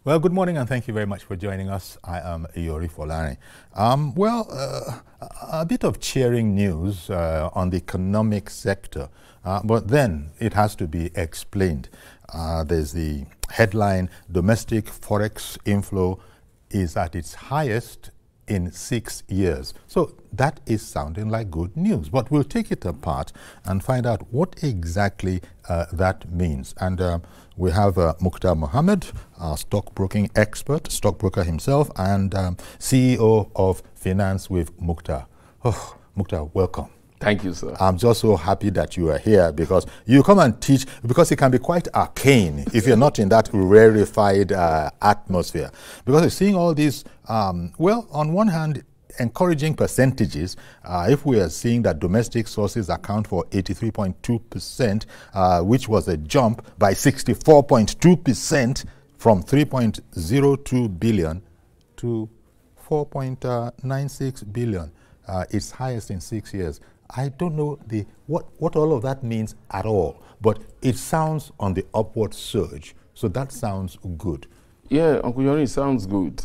Well, good morning and thank you very much for joining us. I am Iyori Folani. A bit of cheering news on the economic sector, but then it has to be explained. There's the headline, domestic Forex inflow is at its highest in 6 years. So that is sounding like good news, but we'll take it apart and find out what exactly that means. And we have Mukhtar Mohammed, stockbroking expert, stockbroker himself, and CEO of Finance with Mukhtar. Oh, Mukhtar, welcome. Thank you, sir. I'm just so happy that you are here because you come and teach, because it can be quite arcane if you're not in that rarefied atmosphere. Because you're seeing all these, well, on one hand, encouraging percentages. If we are seeing that domestic sources account for 83.2%, which was a jump by 64.2% from 3.02 billion to 4.96 billion. It's highest in 6 years. I don't know what all of that means at all, but it sounds on the upward surge. So that sounds good. Yeah, Uncle Yoni, it sounds good.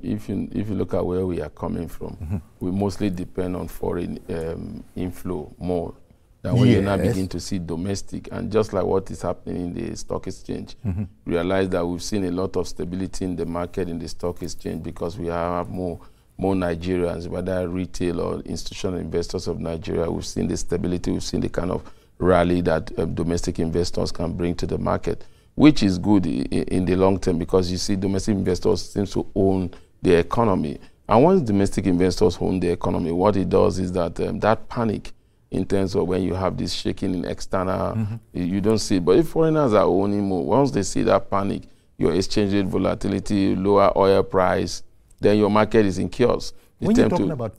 If you look at where we are coming from, we mostly depend on foreign inflow more than when you now begin to see domestic. And just like what is happening in the stock exchange, realize that we've seen a lot of stability in the market, in the stock exchange, because we have more Nigerians, whether retail or institutional investors of Nigeria. We've seen the stability, we've seen the kind of rally that domestic investors can bring to the market, which is good in the long term, because you see domestic investors seem to own the economy. And once domestic investors own the economy, what it does is that that panic in terms of when you have this shaking in external, you don't see it. But if foreigners are owning more, once they see that panic, your exchange rate volatility, lower oil price, then your market is in chaos. When you're talking about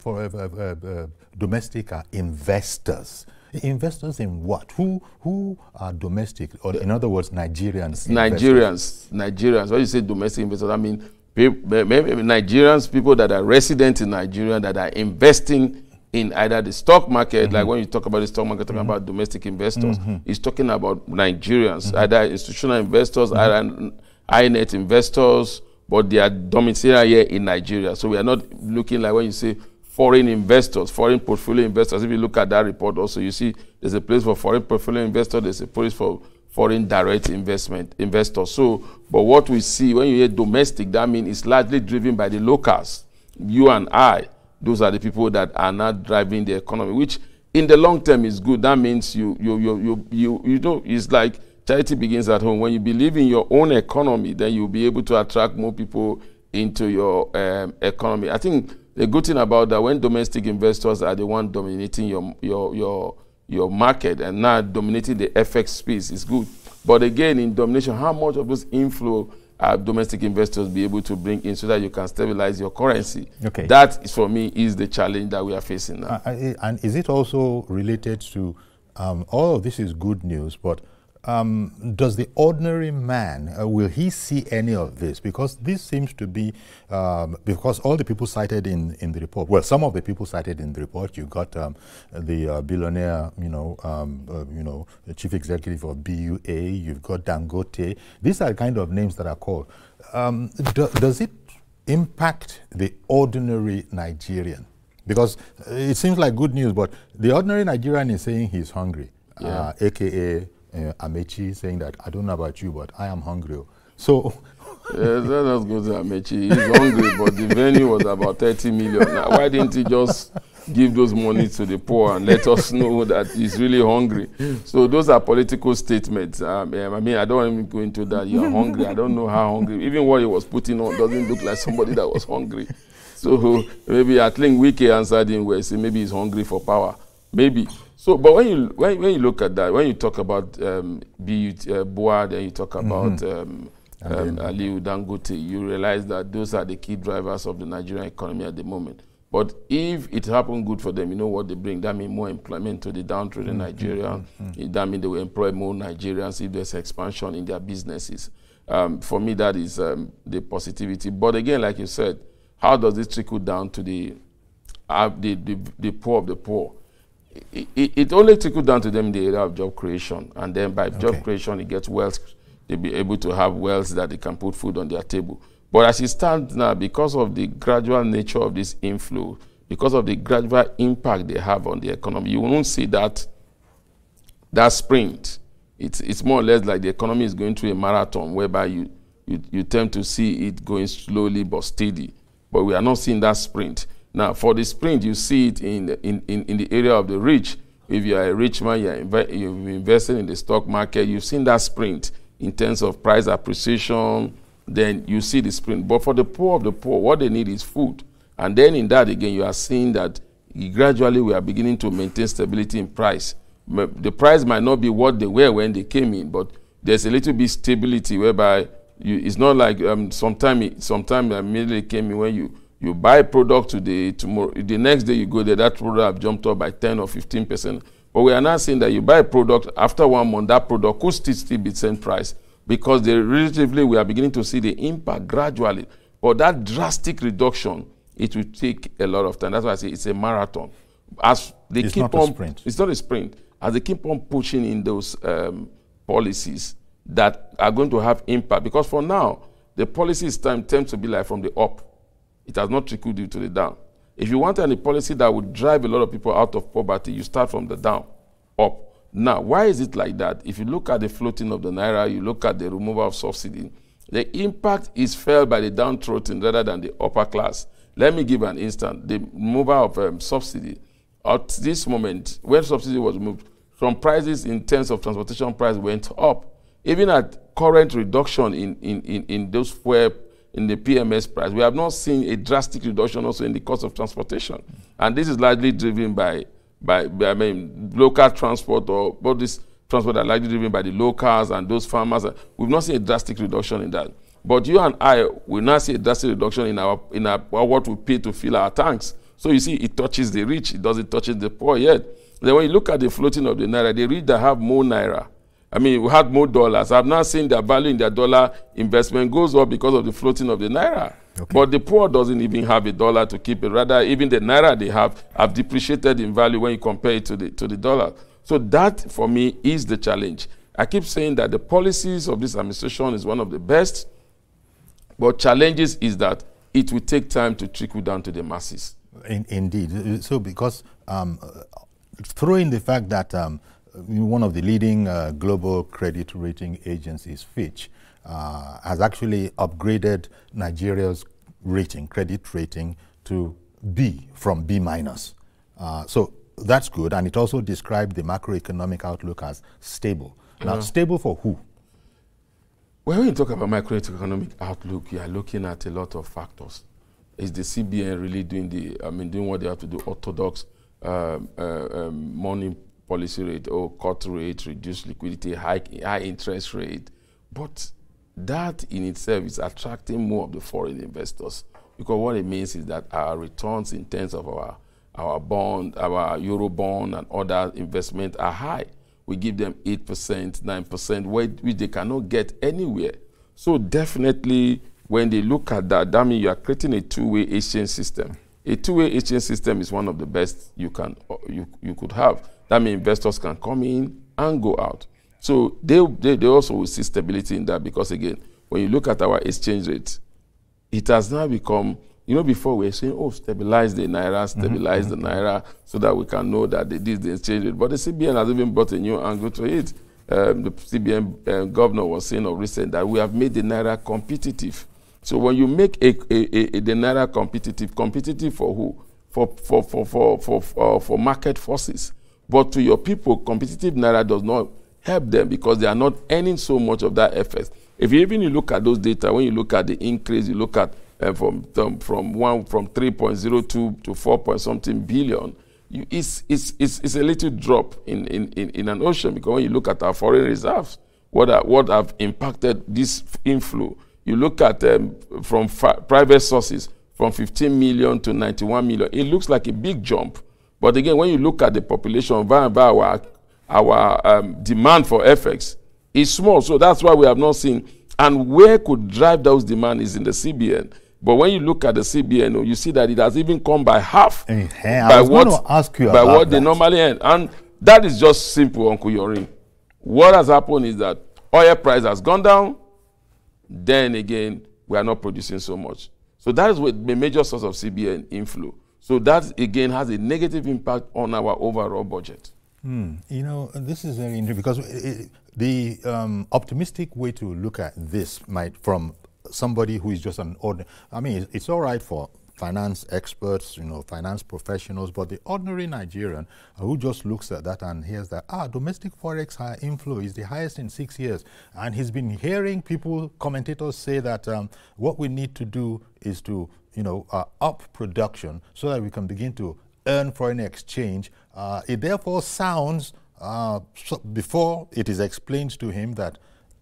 domestic investors, investors in what? Who are domestic? Or in other words, Nigerians? Nigerians. When you say domestic investors, I mean maybe Nigerians, people that are resident in Nigeria, that are investing in either the stock market, like when you talk about the stock market, talking about domestic investors, it's talking about Nigerians, either institutional investors, either high net investors, but they are domiciled here in Nigeria. So we are not looking like when you say foreign investors, foreign portfolio investors. If you look at that report also, you see there's a place for foreign portfolio investors, there's a place for foreign direct investors. So, but what we see when you hear domestic, that means it's largely driven by the locals. You and I, those are the people that are not driving the economy, which in the long term is good. That means you know, it's like charity begins at home. When you believe in your own economy, then you'll be able to attract more people into your economy. I think the good thing about that, when domestic investors are the one dominating your market and not dominating the FX space, is good. But again, in domination, how much of those inflow are domestic investors be able to bring in so that you can stabilize your currency? Okay. That, for me, is the challenge that we are facing now. And is it also related to, all of this is good news, but does the ordinary man, will he see any of this? Because this seems to be, because all the people cited in the report, well, some of the people cited in the report, you got the billionaire, the chief executive of BUA, you've got Dangote. These are the kind of names that are called. Does it impact the ordinary Nigerian? Because it seems like good news, but the ordinary Nigerian is saying he's hungry, aka Amechi saying that, I don't know about you, but I am hungry. So let's go to Amechi. He's hungry, but the venue was about 30 million. Now, why didn't he just give those money to the poor and let us know that he's really hungry? So those are political statements. I mean, I don't want to go into that. You're hungry. I don't know how hungry. Even what he was putting on doesn't look like somebody that was hungry. So maybe I think Wike answered him where he said maybe he's hungry for power. Maybe. So, but when you look at that, when you talk about Boa, then you talk about Aliu Dangote, you realize that those are the key drivers of the Nigerian economy at the moment. But if it happened good for them, you know what they bring? That means more employment to the downtrodden Nigeria. That means they will employ more Nigerians if there's expansion in their businesses. For me, that is the positivity. But again, like you said, how does it trickle down to the poor of the poor? It only trickles down to them in the area of job creation, and then by job creation, it gets wealth they'll be able to have wealth that they can put food on their table. But as it stands now, because of the gradual nature of this inflow, because of the gradual impact they have on the economy, you won't see that sprint. It's more or less like the economy is going through a marathon whereby you tend to see it going slowly but steady. But we are not seeing that sprint. Now, for the sprint, you see it in the area of the rich. If you are a rich man, you've invested in the stock market, you've seen that sprint in terms of price appreciation, then you see the sprint. But for the poor of the poor, what they need is food. And then in that, again, you are seeing that gradually we are beginning to maintain stability in price. The price might not be what they were when they came in, but there's a little bit stability whereby it's not like sometime immediately came in when you buy a product today, tomorrow, the next day you go there, that product have jumped up by 10 or 15%. But we are not saying that you buy a product, after 1 month, that product could still be the same price, because relatively we are beginning to see the impact gradually. But that drastic reduction, it will take a lot of time. That's why I say it's a marathon. As they it's keep not on, a sprint. It's not a sprint. As they keep on pushing in those policies that are going to have impact, because for now, the policies tends to be like from the up. It has not trickled you to the down. If you want any policy that would drive a lot of people out of poverty, you start from the down, up. Now, why is it like that? If you look at the floating of the naira, you look at the removal of subsidy, the impact is felt by the downtrodden rather than the upper class. Let me give an instance. The removal of subsidy. At this moment, when subsidy was removed, some prices in terms of transportation price went up. Even at current reduction in those fuel, in the PMS price, we have not seen a drastic reduction also in the cost of transportation. And this is largely driven by local transport, or both this transport are largely driven by the locals and those farmers. We've not seen a drastic reduction in that. But you and I will not see a drastic reduction in our what we pay to fill our tanks. So you see, it touches the rich, it doesn't touch the poor yet. Then when you look at the floating of the naira, the rich that have more naira, I mean, we had more dollars. I've not seen their value in their dollar investment goes up because of the floating of the naira. Okay. But the poor doesn't even have a dollar to keep it. Rather, even the naira they have depreciated in value when you compare it to the dollar. So that, for me, is the challenge. I keep saying that the policies of this administration is one of the best, but challenges is that it will take time to trickle down to the masses. Indeed. So because throw in the fact that one of the leading global credit rating agencies, Fitch, has actually upgraded Nigeria's credit rating to B from B-. So that's good, and it also described the macroeconomic outlook as stable. Now, stable for who? Well, when you talk about macroeconomic outlook, you are looking at a lot of factors. Is the CBN really doing what they have to do? Orthodox money policy rate, or cut rate, reduce liquidity, high interest rate. But that in itself is attracting more of the foreign investors, because what it means is that our returns in terms of our bond, our Euro bond and other investment are high. We give them 8%, 9%, which they cannot get anywhere. So definitely, when they look at that, that means you are creating a two-way exchange system. A two-way exchange system is one of the best you could have. That means investors can come in and go out. So they also will see stability in that, because again, when you look at our exchange rate, it has now become, before we were saying, oh, stabilize the naira, so that we can know that this is the exchange rate. But the CBN has even brought a new angle to it. The CBN governor was saying of recent that we have made the naira competitive. So when you make the naira competitive for who? For market forces. But to your people, competitive naira does not help them, because they are not earning so much of that effect. If you even look at those data, when you look at the increase, you look at from 3.02 to 4-point-something billion, it's a little drop in an ocean, because when you look at our foreign reserves, what have impacted this inflow, you look at from private sources, from 15 million to 91 million, it looks like a big jump. But again, when you look at the population, our demand for FX is small. So that's why we have not seen. And where could drive those demand is in the CBN. But when you look at the CBN, you see that it has even come by half. I was going to ask you about they normally earn. And that is just simple, Uncle Yorin. What has happened is that oil price has gone down, then again, we are not producing so much. So that is what the major source of CBN inflow. So that, again, has a negative impact on our overall budget. You know, this is very interesting because the optimistic way to look at this might, from somebody who is just an ordinary, I mean, it's all right for finance experts, you know, finance professionals, but the ordinary Nigerian who just looks at that and hears that, domestic Forex inflow is the highest in 6 years. And he's been hearing people, commentators say that what we need to do is to, you know, up production so that we can begin to earn foreign exchange. It therefore sounds, before it is explained to him, that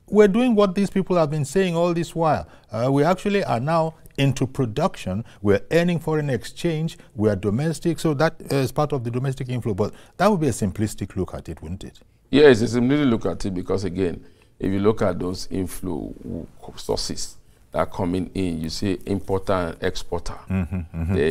we're doing what these people have been saying all this while. We actually are now into production. We're earning foreign exchange. We are domestic. So that is part of the domestic inflow. But that would be a simplistic look at it, wouldn't it? Yes, it's a simplistic look at it because, again, if you look at those inflow sources that are coming in, you see importer and exporter.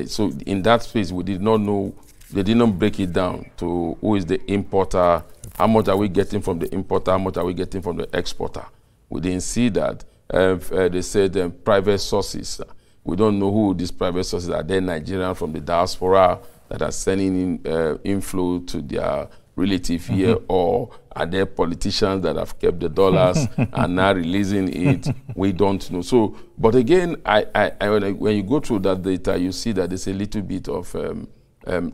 So in that space, we did not know, they did not break it down to who is the importer, how much are we getting from the importer, how much are we getting from the exporter. We didn't see that. They said private sources. We don't know who these private sources are. They're Nigerian from the diaspora that are sending in inflow to their relative here, or are there politicians that have kept the dollars and now releasing it? We don't know. So, but again, when you go through that data, you see that there's a little bit of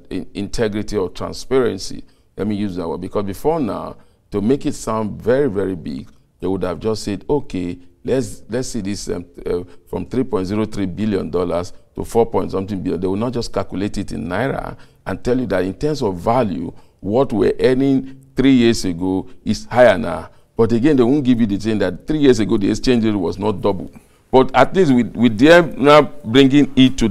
integrity or transparency. Let me use that word, because before now, to make it sound very, very big, they would have just said, okay, let's see this from $3.03 billion to 4 something billion. They will not just calculate it in Naira and tell you that in terms of value, what we're earning 3 years ago is higher now. But again, they won't give you the thing that 3 years ago, the exchange rate was not double. But at least with them now bringing it to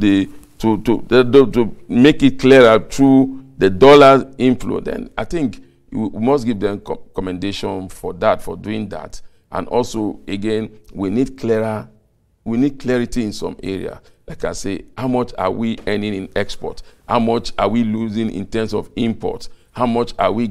make it clearer through the dollar inflow, then I think we must give them commendation for that, for doing that. And also, again, we need clarity in some area. Like I say, how much are we earning in export? How much are we losing in terms of import? How much are we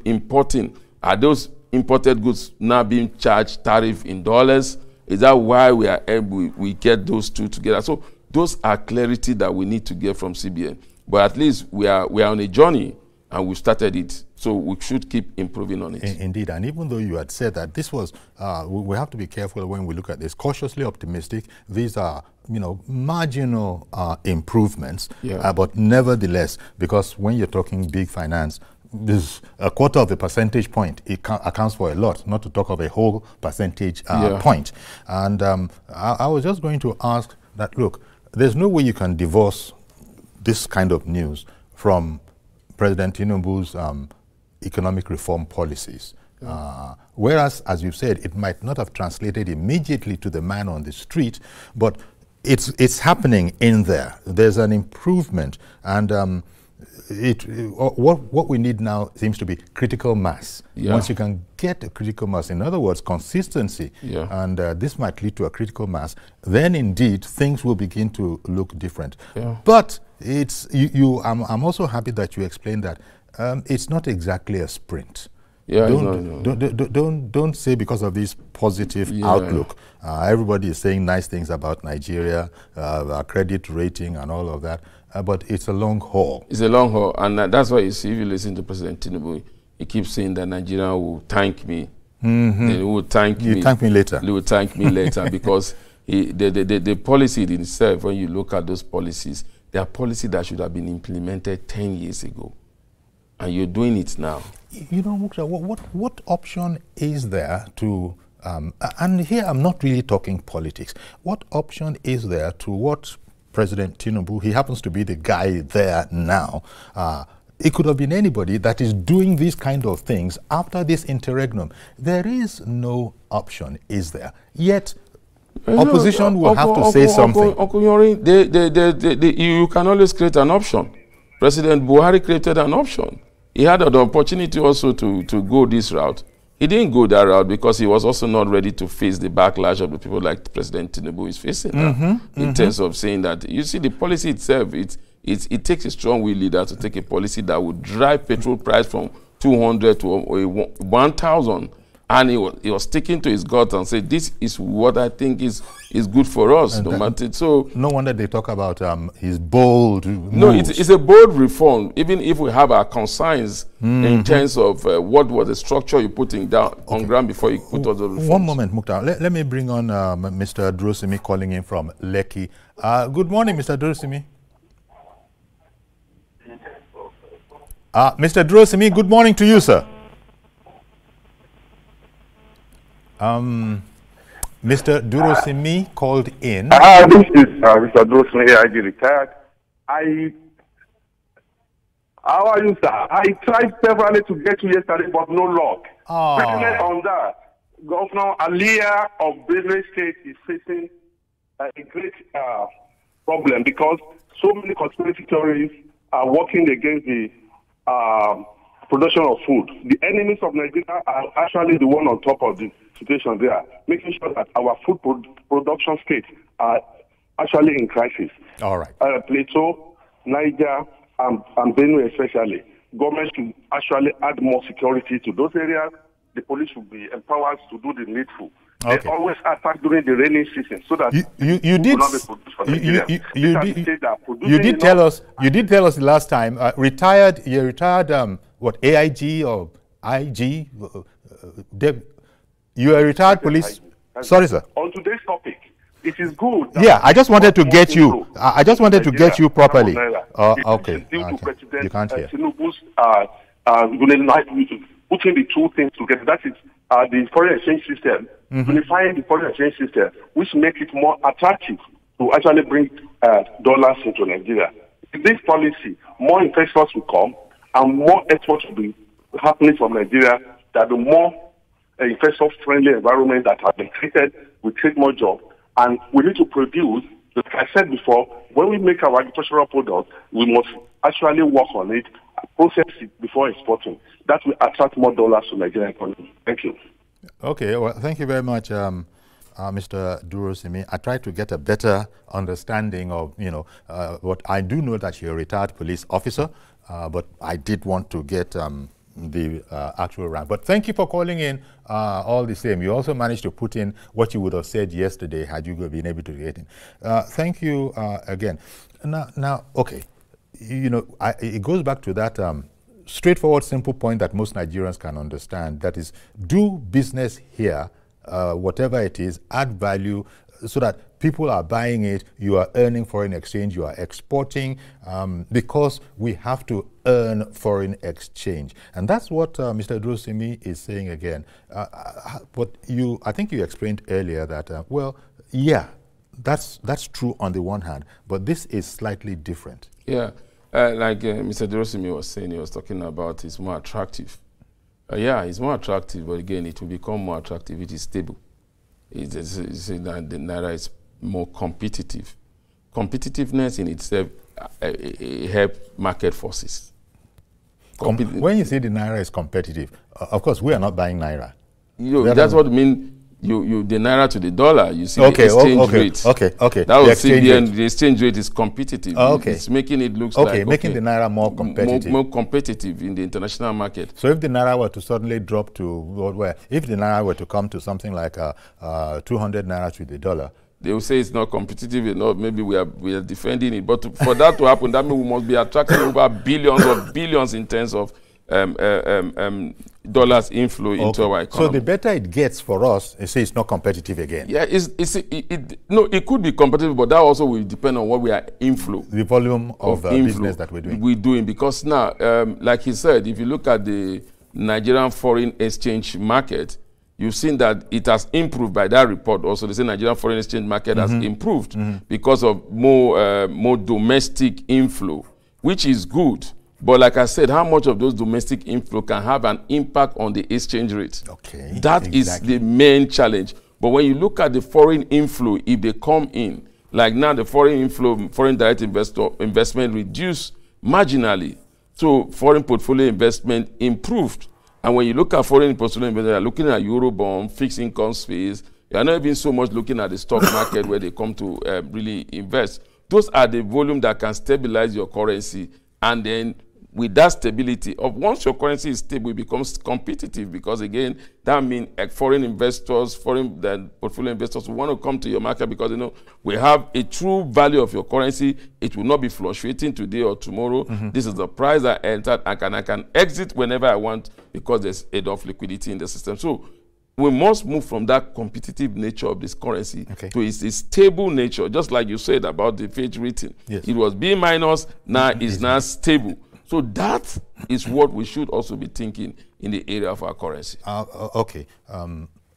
importing? Are those imported goods now being charged tariff in dollars? Is that why we are able, we get those two together? So those are clarity that we need to get from CBN. But at least we are on a journey, and we started it. So we should keep improving on it. Indeed, and even though you had said that this was, we have to be careful when we look at this, cautiously optimistic. These are, you know, marginal improvements, but nevertheless, because when you're talking big finance, this a quarter of a percentage point, it accounts for a lot, not to talk of a whole percentage point. And I was just going to ask that, look, there's no way you can divorce this kind of news from President Tinubu's economic reform policies. Whereas, as you said, it might not have translated immediately to the man on the street, but it's happening in there. There's an improvement, and what we need now seems to be critical mass. Once you can get a critical mass, in other words, consistency, and this might lead to a critical mass, then indeed things will begin to look different. But it's I'm also happy that you explained that it's not exactly a sprint. Don't say because of this positive outlook. Everybody is saying nice things about Nigeria, our credit rating and all of that, but it's a long haul. It's a long haul, and that's why you see, if you listen to President Tinubu, he keeps saying that Nigeria will thank me. Then he will thank me. You thank me later. He will thank me later because the policy in itself, when you look at those policies, they are policies that should have been implemented 10 years ago. And you're doing it now. You know, what option is there to, and here I'm not really talking politics, what option is there to what President Tinubu, he happens to be the guy there now, it could have been anybody that is doing these kind of things after this interregnum. There is no option, is there? Yet, opposition will have to say something. Uncle Yori, you can always create an option. President Buhari created an option. He had an opportunity also to go this route. He didn't go that route because he was also not ready to face the backlash of the people like President Tinubu is facing now, in terms of saying that, you see, the policy itself, it takes a strong will leader to take a policy that would drive petrol price from 200 to 1,000. And he was sticking to his gut and said, this is what I think is good for us. So no wonder they talk about his bold moves. No, it's a bold reform, even if we have our concerns in terms of what was the structure you putting down on ground before you put all the reforms. One moment, Mukhtar. Let me bring on Mr. Durosimi calling in from Lekki. Good morning, Mr. Durosimi. Mr. Durosimi, good morning to you, sir. Mr. Durosimi called in. This is Mr. Durosimi, AIG retired. How are you, sir? I tried severally to get you yesterday, but no luck. On that, Governor Aliyah of Benue State is facing a great problem because so many conspiracy theories are working against the production of food. The enemies of Nigeria are actually the one on top of the situation there, making sure that our food production states are actually in crisis. All right. Plateau, Niger, and Benue especially. Government should actually add more security to those areas. The police should be empowered to do the needful. Okay. They always attack during the rainy season so that you did tell us the last time you retired what, AIG or IG you are a retired police. Sorry, sir. On today's topic, it is good. Yeah, I just wanted to get you. I just wanted to get you properly. Okay. You can't hear. Tinubu's putting the two things together. That is the foreign exchange system, unifying the foreign exchange system, which makes it more attractive to actually bring dollars into Nigeria. With this policy, more investors will come and more exports will be happening from Nigeria. That the more investor-friendly environment that has been created will create more jobs. And we need to produce, like I said before, when we make our agricultural product, we must actually work on it, process it before exporting. That will attract more dollars to Nigerian economy. Thank you. Okay, well, thank you very much, Mr. Durosimi. I tried to get a better understanding of, what I do know that you're a retired police officer, but I did want to get the actual rank. But thank you for calling in all the same. You also managed to put in what you would have said yesterday had you been able to get in. Thank you again. Now, okay, it goes back to that straightforward, simple point that most Nigerians can understand. That is, do business here, whatever it is, add value so that people are buying it, you are earning foreign exchange, you are exporting, because we have to earn foreign exchange. And that's what Mr. Durosimi is saying again. But I think you explained earlier that, well, yeah, that's true on the one hand, but this is slightly different. Yeah, like Mr. Durosimi was saying, he was talking about it's more attractive. Yeah, it's more attractive, but again, it will become more attractive if it is stable. It's that the Naira is more competitive. Competitiveness in itself helps market forces. When you say the Naira is competitive, of course, we are not buying Naira. That's what I mean. The Naira to the dollar, you see the exchange rate. Okay. That was CBN, the exchange rate is competitive. It's making it look like... making the Naira more competitive. More competitive in the international market. So if the Naira were to suddenly drop to, if the Naira were to come to something like 200 Naira to the dollar, they will say it's not competitive enough. Maybe we are defending it. But for that to happen, that means we must be attracting over billions in terms of dollars inflow into our economy. So the better it gets for us, they say it's not competitive again. Yeah, it could be competitive, but that also will depend on what we are inflow. The volume of business that we're doing. We're doing, because now, like he said, if you look at the Nigerian foreign exchange market, you've seen that it has improved by that report. Also, they say Nigerian foreign exchange market has improved because of more domestic inflow, which is good. But like I said, how much of those domestic inflow can have an impact on the exchange rate? Okay, that is the main challenge. But when you look at the foreign inflow, if they come in, like now the foreign inflow, foreign direct investment reduced marginally. So foreign portfolio investment improved. And when you look at foreign portfolio investment, you're looking at Eurobond, fixed income space. You're not even so much looking at the stock market where they come to really invest. Those are the volume that can stabilize your currency and then with that stability, once your currency is stable, it becomes competitive, because again, that means foreign investors, foreign portfolio investors will want to come to your market, because we have a true value of your currency. It will not be fluctuating today or tomorrow. This is the price I entered. I can exit whenever I want, because there's enough liquidity in the system. So we must move from that competitive nature of this currency to its stable nature, just like you said about the Fitch rating. Yes. It was B-, now it's now stable. So that is what we should also be thinking in the area of our currency. Okay.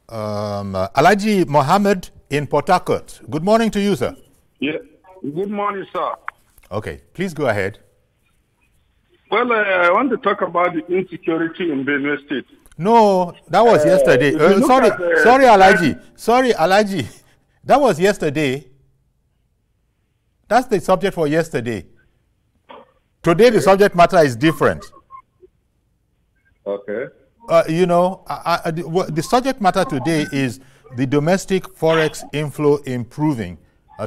Alhaji Mohammed in Port Harcourt. Good morning to you, sir. Yeah. Good morning, sir. Okay, please go ahead. Well, I want to talk about the insecurity in Benue State. No, that was yesterday. Sorry, Alhaji. Sorry, Alhaji. That was yesterday. That's the subject for yesterday. Today, the subject matter is different. Okay. The subject matter today is the domestic Forex inflow improving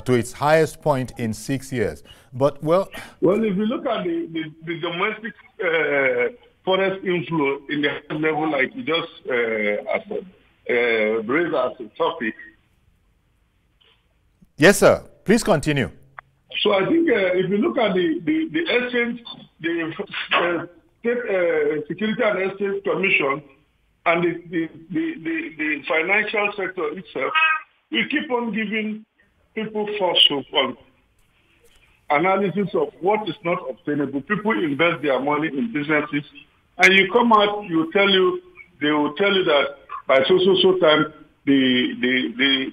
to its highest point in 6 years. But, well, if you look at the domestic Forex inflow in the level, like you just raised as a topic. Yes, sir. Please continue. So I think if you look at the exchange, the State Security and Exchange Commission, and the financial sector itself, we keep on giving people false hope on analysis of what is not obtainable. People invest their money in businesses, and you come out, they will tell you that by so time the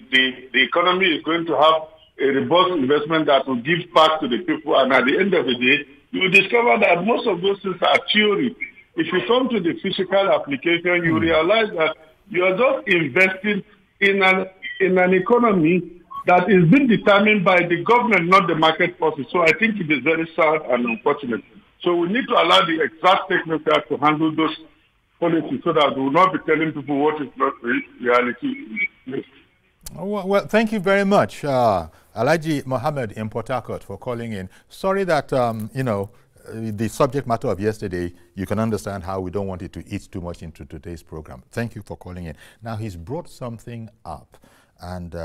economy is going to have a robust investment that will give back to the people, and at the end of the day, you will discover that most of those things are theory. If you come to the physical application, you realize that you are just investing in an economy that is being determined by the government, not the market forces. So I think it is very sad and unfortunate. So we need to allow the exact technocrats to handle those policies, so that we will not be telling people what is not reality. Well, thank you very much, Alhaji Mohammed in Port Harcourt, for calling in. Sorry that, the subject matter of yesterday, you can understand how we don't want it to eat too much into today's program. Thank you for calling in. Now, he's brought something up. And,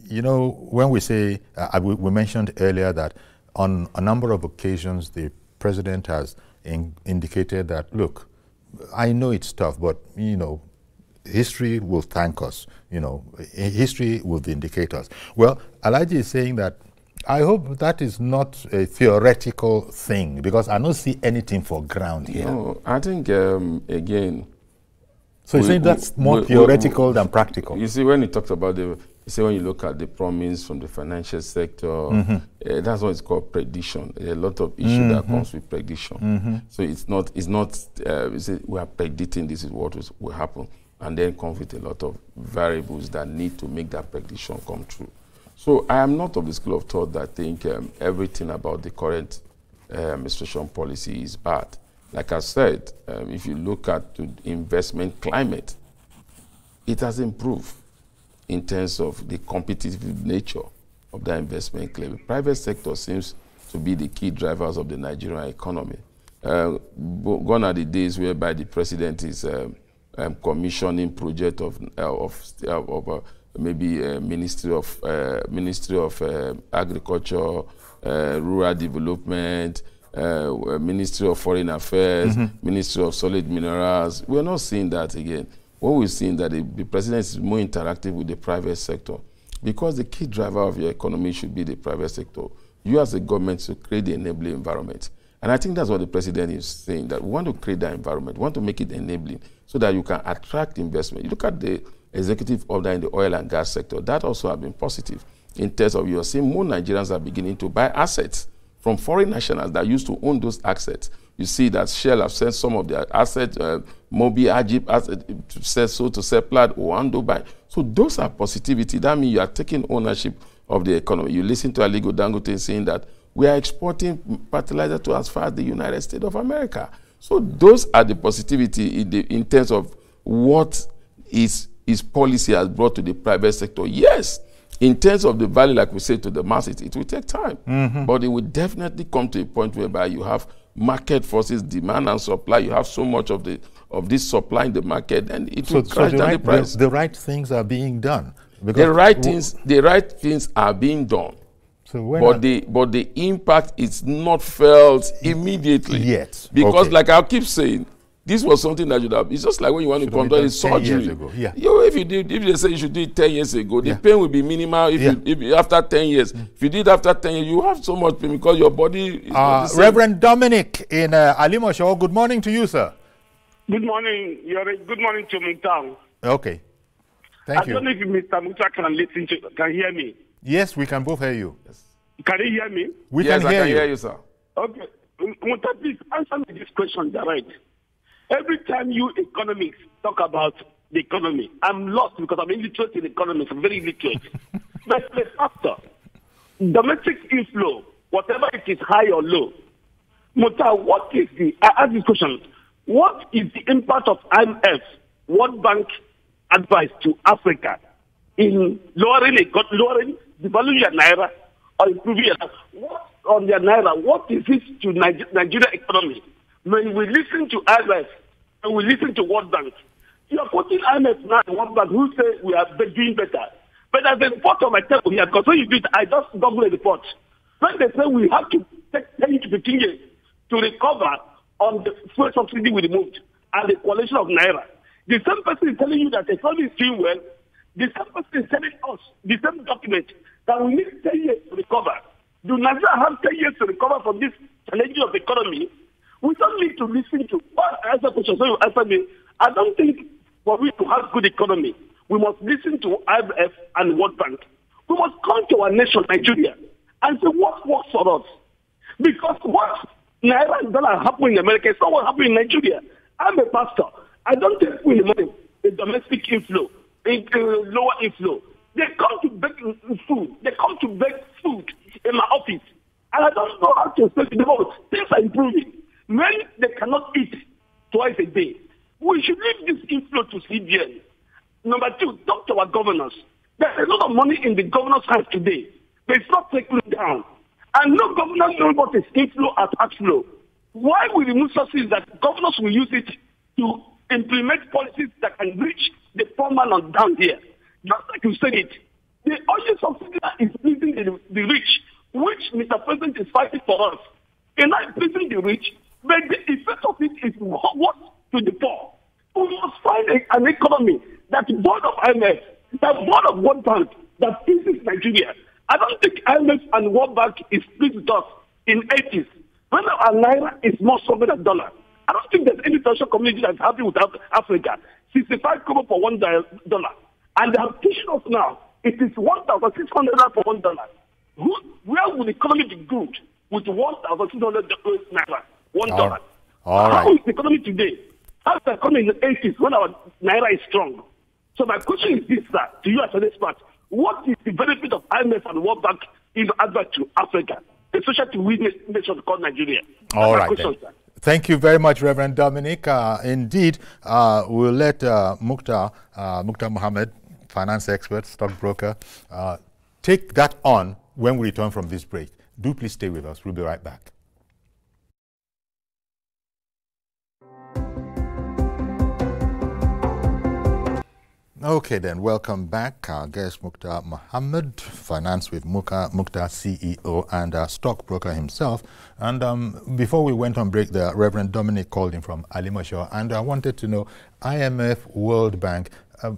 when we say, we mentioned earlier that on a number of occasions, the president has indicated that, look, I know it's tough, but, history will thank us. History will vindicate us. Well, Alhaji is saying that I hope that is not a theoretical thing, because I don't see anything for ground here. No, I think, again... So you're saying that's more theoretical than practical? You see, when you talked about when you look at the promise from the financial sector, that's what it's called prediction. There are a lot of issues that comes with prediction. So it's not we are predicting this is what will happen, and then comes with a lot of variables that need to make that prediction come true. So I am not of the school of thought that think everything about the current administration policy is bad. Like I said, if you look at the investment climate, it has improved in terms of the competitive nature of the investment climate. Private sector seems to be the key drivers of the Nigerian economy. Gone are the days whereby the president is commissioning project of maybe Ministry of Agriculture, Rural Development, Ministry of Foreign Affairs, Ministry of Solid Minerals. We're not seeing that again. What we're seeing that the president is more interactive with the private sector, because the key driver of your economy should be the private sector. You as a government should create the enabling environment. And I think that's what the president is saying, that we want to create that environment, we want to make it enabling so that you can attract investment. You look at the executive order in the oil and gas sector, that also has been positive in terms of you're seeing more Nigerians are beginning to buy assets from foreign nationals that used to own those assets. You see that Shell have sent some of their assets, Mobi, Ajib, to Seplat, Oando, Dubai. So those are positivity. That means you are taking ownership of the economy. You listen to Aligo Dangote saying that we are exporting fertilizer to as far as the United States of America. So those are the positivity in terms of what his policy has brought to the private sector. Yes, in terms of the value, like we say to the masses, it will take time. But it will definitely come to a point whereby you have market forces, demand and supply. You have so much of this supply in the market, and it will crash the down the price. The right things are being done. The right things are being done. So but the impact is not felt immediately yet. Because, like I keep saying, this was something that should have. It's just like when you want to conduct a surgery. Yeah. If they say you should do it 10 years ago, the pain will be minimal. If after 10 years, if you did after 10 years, you have so much pain because your body. Is Reverend Dominic in Alimosho, good morning to you, sir. Good morning. Good morning to Mukhtar. Okay. Thank you. I don't know if Mr. Mukhtar can hear me. Yes, we can both hear you. Yes. Can you hear me? We can hear you, sir. Okay. Mukhtar, please answer me this question direct. Every time you economics talk about the economy, I'm lost because I'm illiterate in economics. I'm very illiterate. But the factor, domestic inflow, whatever it is, high or low. Mukhtar, I ask this question, what is the impact of IMF, World Bank advice to Africa in lowering the value of Naira or improving what on their Naira? What is it to Nigeria economy? When we listen to IMF and we listen to World Bank, you are putting IMF now and World Bank who say we are doing better. But as a report on my table here, because when you do it, I just double a report. When they say we have to take 10 to 15 years to recover on the fuel subsidy we removed and the coalition of Naira, the same person is telling you that the economy is doing well. The same person is telling us the same document that we need 10 years to recover. Do Nigeria have 10 years to recover from this challenge of the economy? We don't need to listen to answer questions. So you answer me. I don't think for we to have good economy, we must listen to IMF and World Bank. We must come to our nation, Nigeria, and say what works for us. Because what Naira and dollar happen in America is not what happened in Nigeria. I'm a pastor. I don't take money in domestic inflow, in lower inflow. They come to beg food. They come to beg food in my office. And I don't know how to say to them, things are improving. When they cannot eat twice a day, we should leave this inflow to CBN. Number two, talk to our governors. There's a lot of money in the governor's hands today, but it's not trickling down. And no governor knows what is inflow and outflow. Why we remove sources that governors will use it to implement policies that can reach the poor man on down here? Just like you said it, the oil subsidy is pleasing the rich, which Mr. President is fighting for us. And not pleasing the rich, but the effect of it is worse to the poor. We must find an economy that board of IMF, that board of World Bank, that pleases Nigeria. I don't think IMF and World Bank is pleased with us in 80s. When our Naira is more stronger than dollar. I don't think there's any international community that's happy with Africa. 65 kobo for $1. And they have pushed us now. It is 1,600 for $1. Where will the economy be good with 1,600 Naira? $1. All right. How is the economy today? How is the economy in the 80s when our Naira is strong? So my question is this, sir, to you as an expert. What is the benefit of IMF and World Bank in advert to Africa, especially to we nation called Nigeria? All right. Question, thank you very much, Reverend Dominic. Indeed, we'll let Mukhtar Mohammed, finance expert, stockbroker, take that on when we return from this break. Do please stay with us. We'll be right back. Okay, then, welcome back. Our guest, Mukhtar Mohammed, Finance with Mukhtar, CEO and stockbroker himself. And before we went on break, the Reverend Dominic called in from Alimosho, and I wanted to know, IMF, World Bank,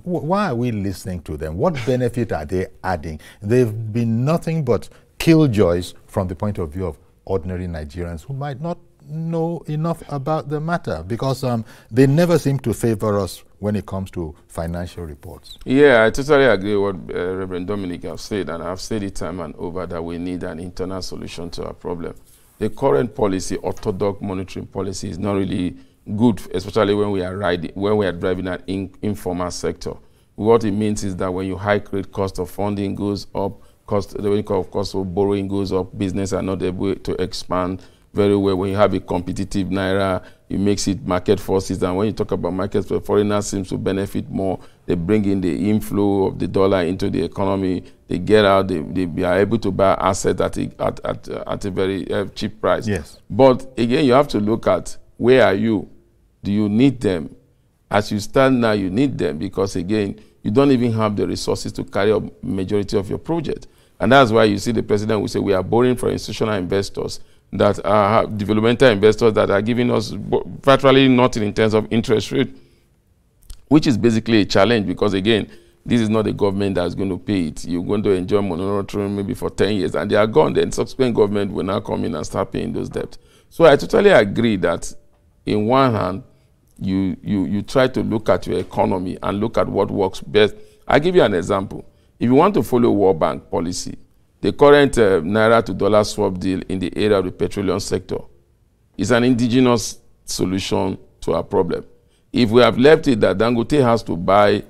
why are we listening to them? What benefit are they adding? They've been nothing but killjoys from the point of view of ordinary Nigerians who might not know enough about the matter, because they never seem to favor us when it comes to financial reports. Yeah, I totally agree with what Reverend Dominic has said, and I've said it time and over that we need an internal solution to our problem. The current policy, orthodox monetary policy, is not really good, especially when we are driving an informal sector. What it means is that when you hike rate, cost of funding goes up, cost of borrowing goes up, business are not able to expand very well. When you have a competitive Naira, it makes it market forces. And when you talk about markets, where foreigners seem to benefit more, they bring in the inflow of the dollar into the economy, they get out, they are able to buy assets at a very cheap price. Yes. But again, you have to look at where are you? Do you need them? As you stand now, you need them because, again, you don't even have the resources to carry out majority of your project. And that's why you see the president will say we are borrowing from institutional investors that are developmental investors that are giving us virtually nothing in terms of interest rate, which is basically a challenge because, again, this is not the government that's going to pay it. You're going to enjoy moratorium maybe for 10 years and they are gone. Then subsequent government will now come in and start paying those debts. So I totally agree that in one hand, you try to look at your economy and look at what works best. I'll give you an example. If you want to follow World Bank policy, the current Naira to dollar swap deal in the area of the petroleum sector is an indigenous solution to our problem. If we have left it that Dangote has to buy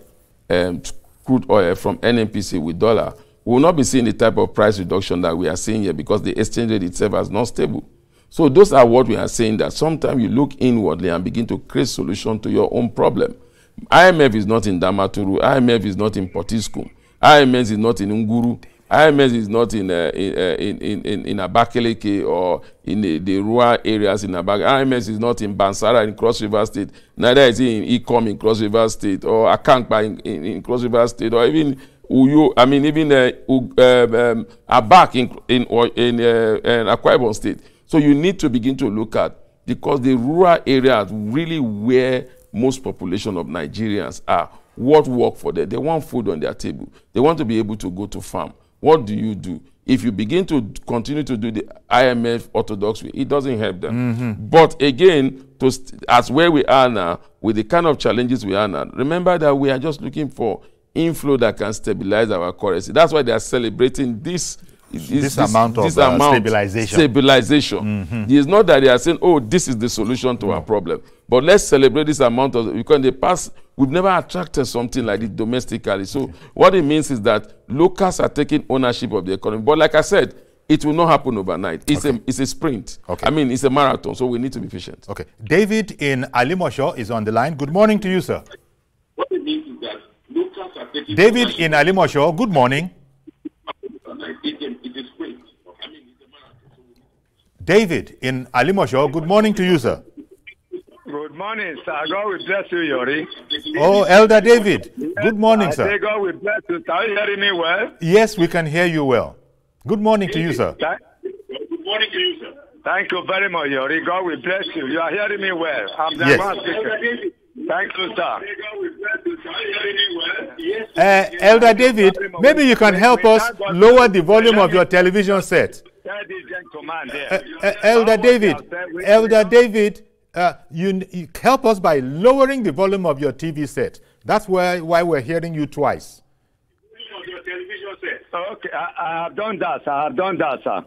crude oil from NNPC with dollar, we will not be seeing the type of price reduction that we are seeing here because the exchange rate itself is not stable. So those are what we are saying, that sometimes you look inwardly and begin to create solution to your own problem. IMF is not in Damaturu. IMF is not in Potiskum. IMF is not in Nguru. IMF is not in Abakaliki or in the rural areas in Abakaliki. IMF is not in Bansara in Cross River State. Neither is it in Ikom in Cross River State or Akankpa in Cross River State or even Uyo. I mean even Abak in Akwa Ibom State. So you need to begin to look at, because the rural areas really where most population of Nigerians are, what work for them. They want food on their table. They want to be able to go to farm. What do you do? If you begin to continue to do the IMF orthodox way, it doesn't help them. But again, as where we are now, with the kind of challenges we are now, remember that we are just looking for inflow that can stabilize our currency. That's why they are celebrating this amount of stabilization. It's not that they are saying, oh, this is the solution to our problem. But let's celebrate this amount of, because in the past, we've never attracted something like this domestically. So what it means is that locals are taking ownership of the economy. But like I said, it will not happen overnight. It's a sprint. I mean, it's a marathon, so we need to be patient. Okay. David in Alimosho is on the line. Good morning to you, sir. What it means is that locals are taking David in Alimosho, good morning. David in Alimosho, good morning to you, sir. Good morning, sir. God will bless you, Yori. Oh, Elder David. Good morning, sir. God will bless you. Are you hearing me well? Yes, we can hear you well. Good morning to you, sir. Good morning to you, sir. Thank you very much, Yori. God will bless you. You are hearing me well. I'm the man speaker. Thank you, sir. Elder David, maybe you can help us lower the volume of your television set. Elder David, you help us by lowering the volume of your TV set. That's why we're hearing you twice. Okay, I have done that, sir.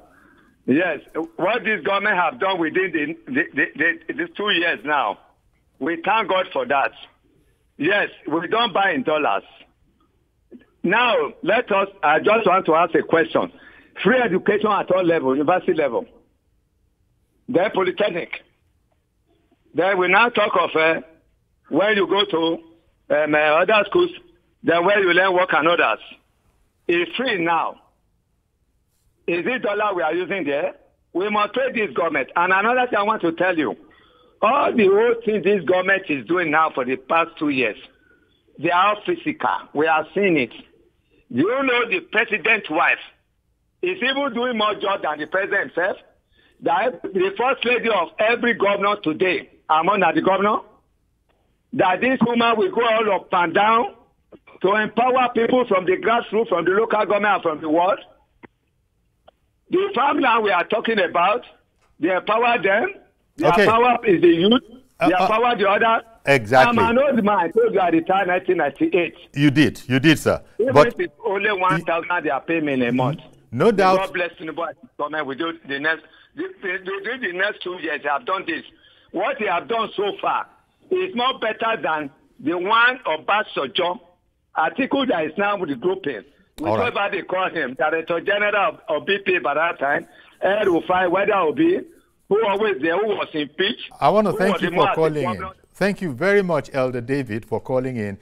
Yes, what this government have done within these 2 years now, we thank God for that. Yes, we don't buy in dollars. Now, I just want to ask a question. Free education at all levels, university level. Then polytechnic. Then we now talk of when you go to other schools, then where you learn work and others. It's free now. Is it dollar we are using there? We must pay this government. And another thing I want to tell you, all the whole thing this government is doing now for the past 2 years, they are physical. We are seeing it. Do you know the president's wife is even doing more job than the president himself? The first lady of every governor today, among the governor, that this woman will go all up and down to empower people from the grassroots, from the local government, and from the world. The farmland we are talking about, they empower them. Their power is the youth. Their power the other. Exactly. I'm an old man. I told you I retired in 1998. You did, sir. Even but if it's only 1,000 they are paying me in a month. No doubt. God bless you, but we do the next 2 years. They have done this. What they have done so far is more better than the one of Basojo article that is now with the grouping. Whichever they call him, Director General of BP by that time, Ed Rufai, whether it be, who always there, who was impeached. I want to thank you for calling in. Thank you very much, Elder David, for calling in.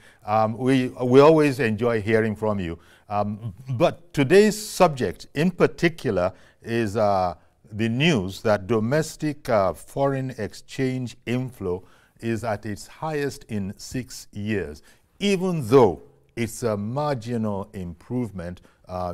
We always enjoy hearing from you. But today's subject in particular is the news that domestic foreign exchange inflow is at its highest in 6 years, even though it's a marginal improvement,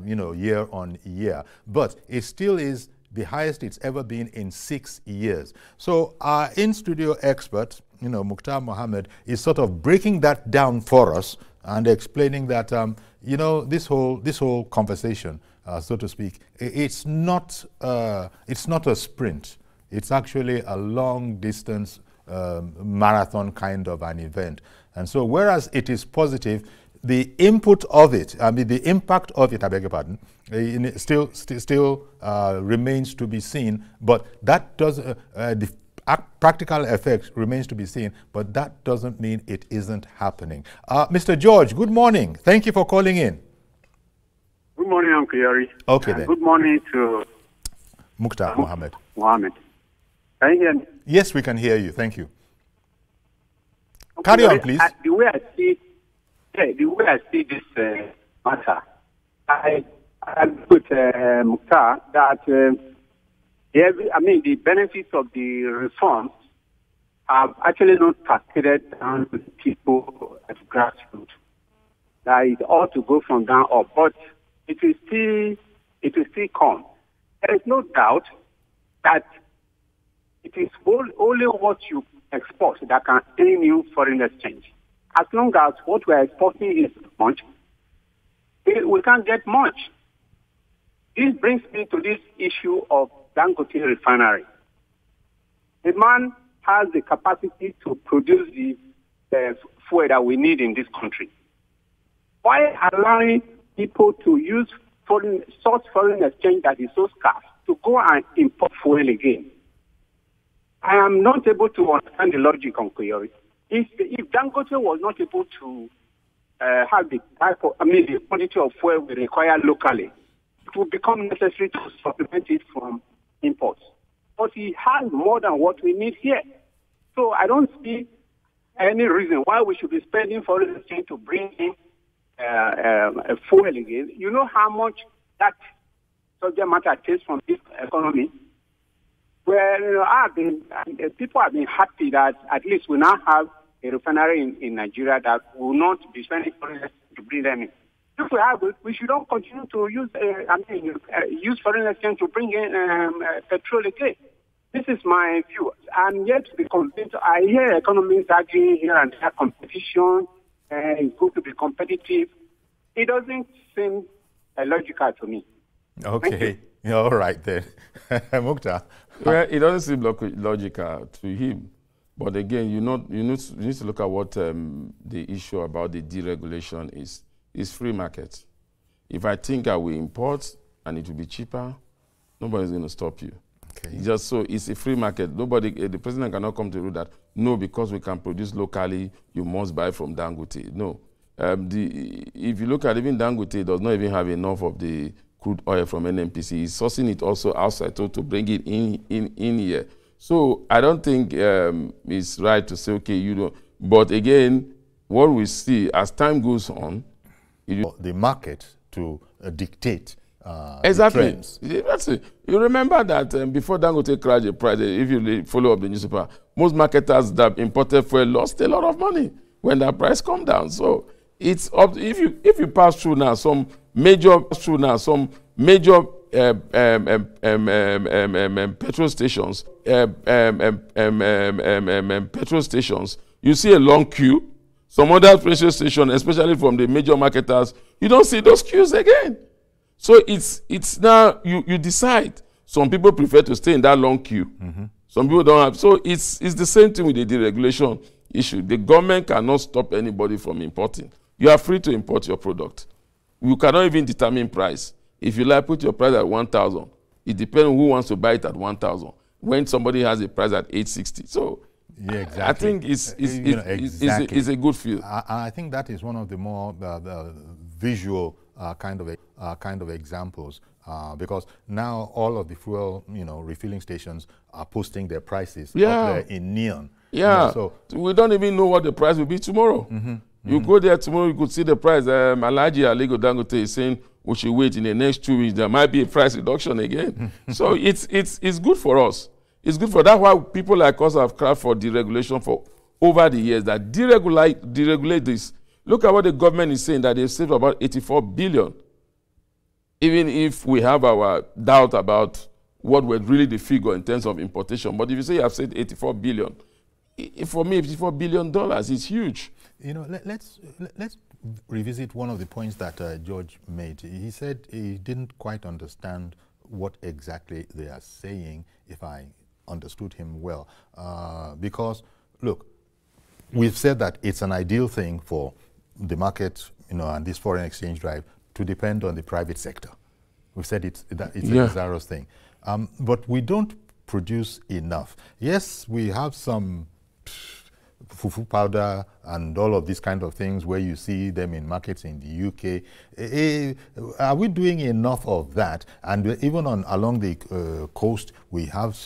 year on year. But it still is the highest it's ever been in 6 years. So our in-studio expert, Mukhtar Mohammed, is sort of breaking that down for us and explaining that, this whole conversation, so to speak, it's not a sprint. It's actually a long-distance marathon kind of an event. And so whereas it is positive, the input of it, the impact of it, I beg your pardon, still remains to be seen, but that does, the practical effect remains to be seen, but that doesn't mean it isn't happening. Mr. George, good morning. Thank you for calling in. Good morning, Uncle Yari. Okay, then. Good morning to Mukhtar Mohammed. Can you hear me? Yes, we can hear you. Thank you. Carry on, please. The way I see this matter, I put Mukhtar that the benefits of the reforms have actually not cascaded down to the people at grassroots. That it ought to go from down up, but it will still come. There is no doubt that it is only what you export that can earn you foreign exchange. As long as what we are exporting is much, we can't get much. This brings me to this issue of Dangote refinery. The man has the capacity to produce the fuel that we need in this country. Why allowing people to use foreign exchange that is so scarce to go and import fuel again? I am not able to understand the logic on Kuyori. If Dangote was not able to have the the quantity of fuel we require locally, it would become necessary to supplement it from imports. But he has more than what we need here. So I don't see any reason why we should be spending foreign exchange to bring in fuel again. You know how much that subject matter takes from this economy? Well, people have been happy that at least we now have a refinery in Nigeria that will not be spending foreign exchange to bring them in. If we have it, we should not continue to use use foreign exchange to bring in petrol again. This is my view. I'm yet to be convinced. I hear economists arguing here and there competition is going to be competitive. It doesn't seem logical to me. Okay. All right then. Mukhtar. Well, it doesn't seem logical to him. But again, you need to look at what the issue about the deregulation is. It's free market. If I think I will import and it will be cheaper, nobody's going to stop you. Okay. Just so it's a free market. The president cannot come to rule that, no, because we can produce locally, you must buy from Dangote. No. If you look at even Dangote, does not even have enough of the crude oil from NNPC. He's sourcing it also outside to bring it in here. So I don't think it's right to say, okay, you don't. But again, what we see as time goes on, the market to dictate exactly. the trends. That's it. You remember that before Dangote crashed the price, if you follow up the newspaper, most marketers that imported fuel lost a lot of money when that price come down. So it's up. If you pass through now some major petrol stations, you see a long queue. Some other petrol stations, especially from the major marketers, you don't see those queues again. So it's now you decide. Some people prefer to stay in that long queue. Mm-hmm. Some people don't have. So it's the same thing with the deregulation issue. The government cannot stop anybody from importing. You are free to import your product. You cannot even determine price. If you like, put your price at 1,000. It depends on who wants to buy it at 1,000. When somebody has a price at 860. So yeah, exactly. I think it's a good field. I think that is one of the more visual kind of examples because now all of the fuel refilling stations are posting their prices up there in neon. Yeah, so we don't even know what the price will be tomorrow. You go there tomorrow, you could see the price. Alhaji Aligo Dangote is saying we should wait in the next 2 weeks. There might be a price reduction again. So it's good for us. It's good for that's why people like us have cried for deregulation for over the years, that deregulate this. Look at what the government is saying, that they've saved about 84 billion. Even if we have our doubt about what were really the figure in terms of importation. But if you say you have saved 84 billion, for me, $84 billion is huge. You know, let's revisit one of the points that George made. He said he didn't quite understand what exactly they are saying, if I understood him well. Because, look, we've said that it's an ideal thing for the market, you know, and this foreign exchange drive to depend on the private sector. We've said it's a desirous thing. But we don't produce enough. Yes, we have some fufu powder and all of these kind of things where you see them in markets in the UK. Are we doing enough of that? And even along the coast, we have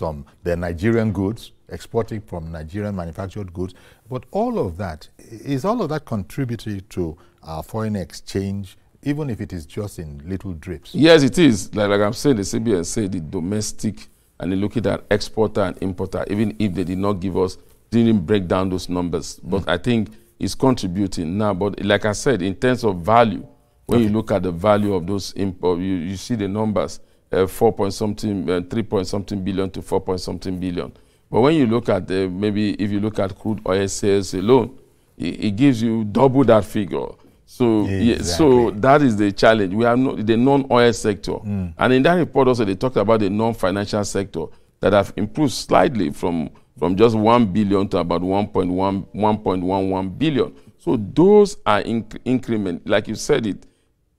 the Nigerian goods, exporting from Nigerian manufactured goods. But all of that, is all of that contributory to our foreign exchange, even if it is just in little drips? Yes, it is. Like I'm saying, the CBN said the domestic, and they look at that exporter and importer, even if they did not give us, didn't break down those numbers. But I think it's contributing now. But like I said, in terms of value, when you look at the value of those imports, you see the numbers, 3-point-something billion to 4-point-something billion. But when you look at maybe if you look at crude oil sales alone, it gives you double that figure. So, so that is the challenge. We have the non-oil sector. And in that report also, they talked about the non-financial sector that have improved slightly from just 1 billion to about 1.11 billion. So those are increment. Like you said it,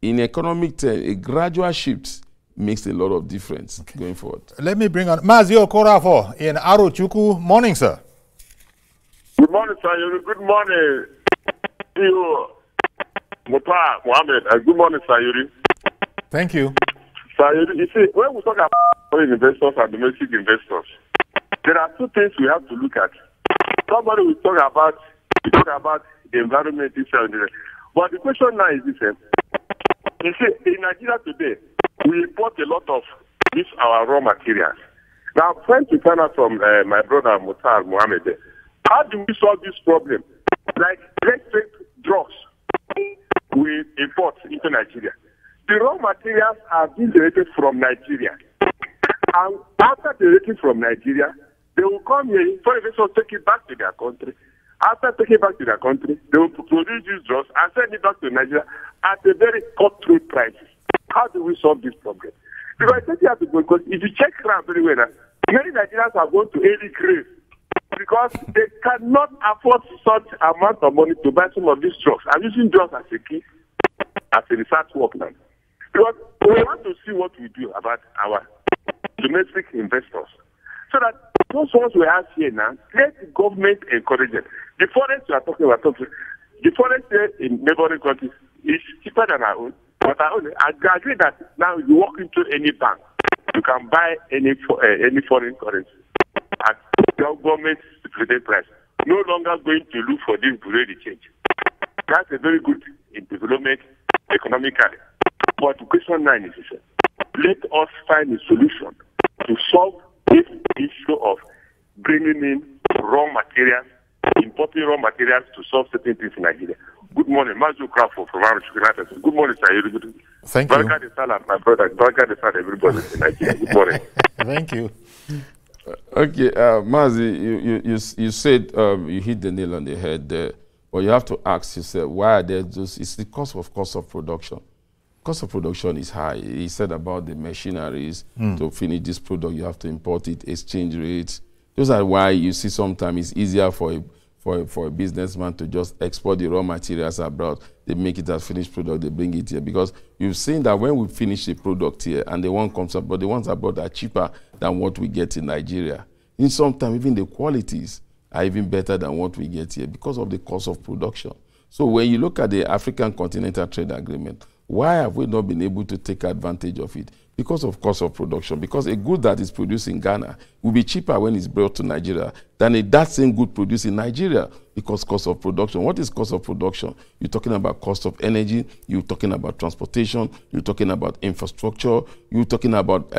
in economic terms, a gradual shift makes a lot of difference going forward. Let me bring on Mazio Korafo in Arochukwu. Morning, sir. Good morning, sir. Good morning, you, Muta Mohammed. Good morning, Sayuri. Thank you. Sayuri, you see, when we talk about foreign investors and domestic investors, there are two things we have to look at. Somebody will talk about the environment itself. But the question now is this. You see, in Nigeria today, we import a lot of our raw materials. Now, I'm trying to find out from my brother Mutar Mohammed, how do we solve this problem? Like, let's take drugs we import into Nigeria. The raw materials are being generated from Nigeria. And after generating from Nigeria, they will come here, foreign investors take it back to their country. After taking it back to their country, they will produce these drugs and send it back to Nigeria at a very cutthroat price. How do we solve this problem? Because I think you have to go, because if you check around very well, many Nigerians are going to early grave because they cannot afford such amount of money to buy some of these drugs. I'm using drugs as a key, as a research work now. Because we want to see what we do about our domestic investors. So that those ones we have here now, let the government encourage them. The forest we are talking about, the forest here in neighboring countries is cheaper than our own. But I agree that now you walk into any bank, you can buy any foreign currency at the government stipulated price. No longer going to look for this bureau de change. That's a very good development economically. But the question 9 is, let us find a solution to solve this issue of bringing in raw materials, importing raw materials to solve certain things in Nigeria. Good morning, Mazu Krafo from Arochukwu. Good morning, sir. Thank you. Baraka de Salah, my brother. Baraka de Salah, everybody in Nigeria. Good morning. Thank you. Okay, Mazi, you said you hit the nail on the head there. But you have to ask yourself, why are there just, it's the cost of production. Cost of production is high. He said about the machineries to finish this product, you have to import it, exchange rates. Those are why you see sometimes it's easier for a businessman to just export the raw materials abroad. They make it as finished product, they bring it here. Because you've seen that when we finish the product here and the one comes abroad, the ones abroad are cheaper than what we get in Nigeria. In sometimes even the qualities are even better than what we get here because of the cost of production. So when you look at the African Continental Trade Agreement, why have we not been able to take advantage of it? because of cost of production, because a good that is produced in Ghana will be cheaper when it's brought to Nigeria than that same good produced in Nigeria, because cost of production. What is cost of production? You're talking about cost of energy, you're talking about transportation, you're talking about infrastructure, you're talking about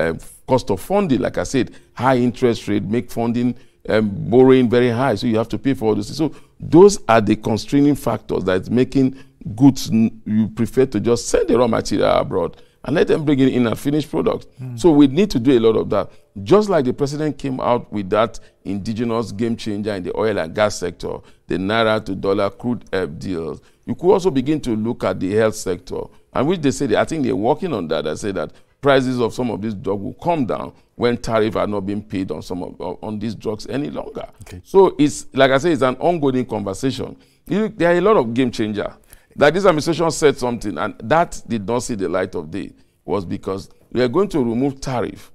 cost of funding. Like I said, high interest rate make funding, borrowing very high, so you have to pay for all this. So those are the constraining factors that's making goods you prefer to just send the raw material abroad and let them bring it in a finished product. So we need to do a lot of that. Just like the president came out with that indigenous game changer in the oil and gas sector, the Naira to dollar crude deals, you could also begin to look at the health sector, and which they say, I think they're working on that. I say that prices of some of these drugs will come down when tariffs are not being paid on on these drugs any longer. Okay. So it's, like I say, it's an ongoing conversation. There are a lot of game changers. That this administration said something, and that did not see the light of day, was because we are going to remove tariff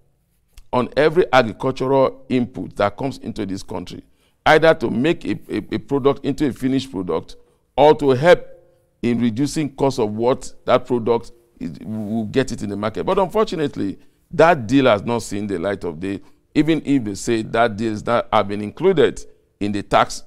on every agricultural input that comes into this country, either to make a product into a finished product or to help in reducing cost of what that product will get it in the market. But unfortunately, that deal has not seen the light of day, even if they say that deal is not have been included in the tax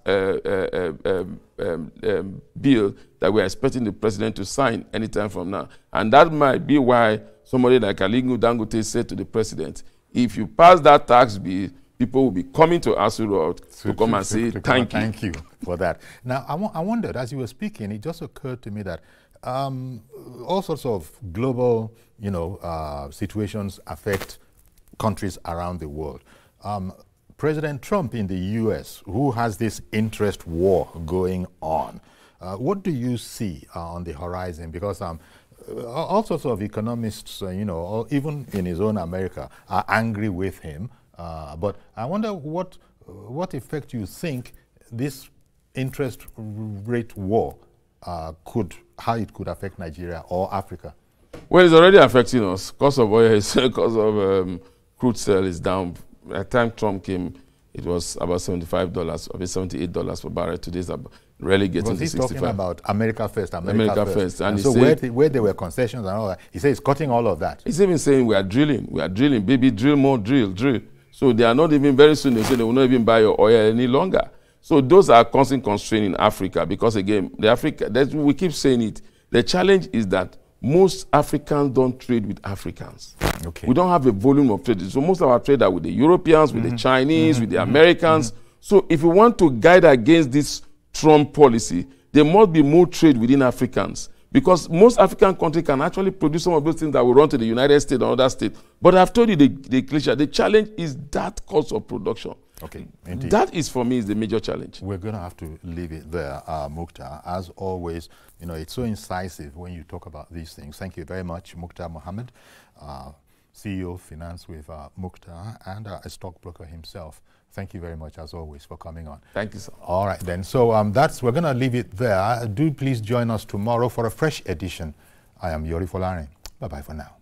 bill that we're expecting the president to sign anytime from now. And that might be why somebody like Alingu Dangote said to the president, if you pass that tax bill, people will be coming to Asu Road to come and say thank you. Thank you for that. Now, I wondered, as you were speaking, it just occurred to me that all sorts of global, situations affect countries around the world. President Trump in the U.S., who has this interest war going on, what do you see on the horizon? Because all sorts of economists, even in his own America, are angry with him. But I wonder what effect you think this interest rate war how it could affect Nigeria or Africa. Well, it's already affecting us. Cost of oil is, cost of crude oil is down. At the time Trump came, it was about $75, I mean $78 per barrel. Today it's really getting to 65. He's talking about America first, America first. And so where there were concessions and all that, he says he's cutting all of that. He's even saying we are drilling, baby, drill more, drill. So they are not even, very soon they say they will not even buy your oil any longer. So those are constant constraints in Africa, because again, we keep saying it, the challenge is that most Africans don't trade with Africans. Okay. We don't have a volume of trade. So most of our trade are with the Europeans, with the Chinese, with the Americans. So if we want to guide against this Trump policy, there must be more trade within Africans. Because most African countries can actually produce some of those things that will run to the United States or other states. But I've told you the challenge is that cost of production. Okay, indeed. That is, for me, is the major challenge. We're going to have to leave it there, Mukhtar. As always, it's so incisive when you talk about these things. Thank you very much, Mukhtar Mohammed, CEO of Finance with Mukhtar, and a stockbroker himself. Thank you very much, as always, for coming on. Thank you, sir. All right, then. So we're going to leave it there. Do please join us tomorrow for a fresh edition. I am Yori Folari. Bye-bye for now.